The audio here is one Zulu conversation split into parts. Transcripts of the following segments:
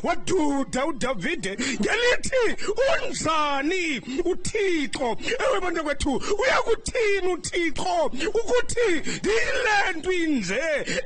waqala waduda udavide ngelithi unjani uThixo. Ewe bantu kwethu uyakuthini uThixo ukuthi dilento inje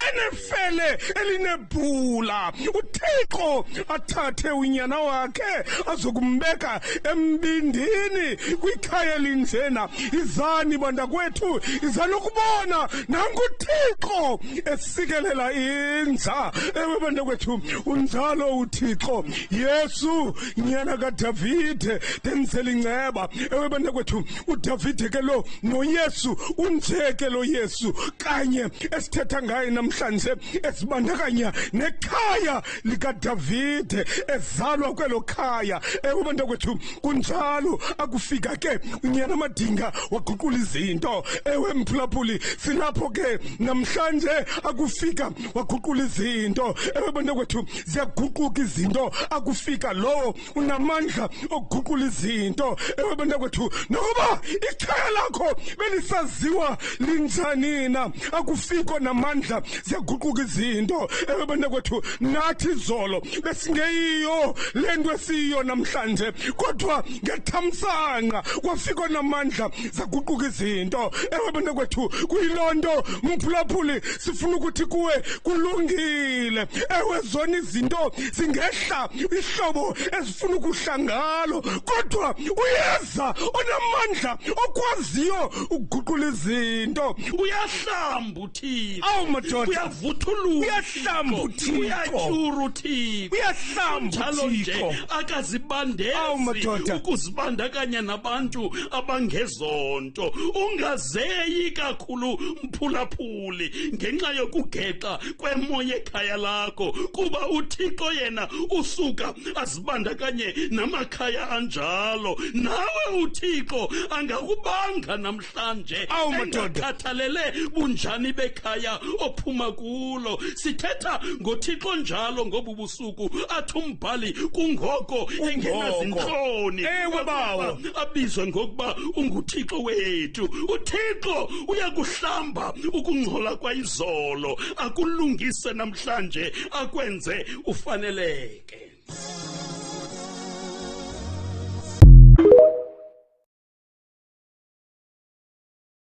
enefele elinebhula. uThixo athathe unyana wakhe azokumbeka embindini kwikhaya linjena. Izani bantu kwethu, izani ukubona nangu uThixo esikelela inja. Ewe bantu kwethu unjalo uThixo. Yesu nyana kaDavide tenzela inceba. Ewe bantu kwethu uDavide ke lo noYesu unje ke lo Yesu kanye esithetha ngaye namhlanje esibandakanya nekhaya likaDavide ezalwa kwelo khaya. Ewe bantu kwethu kunjalo akufika ke unyana Madinga waguqula izinto. Ewe mphulaphuli silapho ke namhlanje akufika waguqula izinto. Ewe bantu kwethu ziyaguquka izinto akufika lo unamandla okuguqula izinto. Ewe bantu kwethu noba ikhaya lakho belisaziwa linjani na akufika namandla ziyaguquka izinto. Ewe bantu kwethu nathi zolo besingeyiyo lento esiyo namhlanje kodwa ngethamsanqa kwafika namandla zaguquka izinto. Ewe bantu kwethu kuyilonto mphulaphuli sifuna ukuthi kuwe kulungile. Ewe zona izinto singehla ihlobo esifuna ukuhlangalo kodwa uyeza onamandla okwaziyo ukuguqula izinto. Uyahlamba uThixo. Awu madoda uyavuthulula. uyahlamba uThixo. Uyatyura uThixo. uyahlamba uThixo. Akazibandezi ukuzibandakanya nabantu abangezonto. Ungazeyi kakhulu mphulaphuli ngenxa yokugeqa kwemoya ekhaya lakho kuba uThixo yena usuka azibandakanye namakhaya anjalo. Nawe uThixo angakubanga namhlanje engakhathalele bunjani bekhaya ophuma kulo. Sithetha ngoThixo njalo ngobu busuku athi umbhali kungoko engenazintloni. Ewe bawo abizwe ngokuba unguThixo wethu. uThixo uyakuhlamba ukungcola kwayizolo akulungise namhlanje akwenze ufaneleke.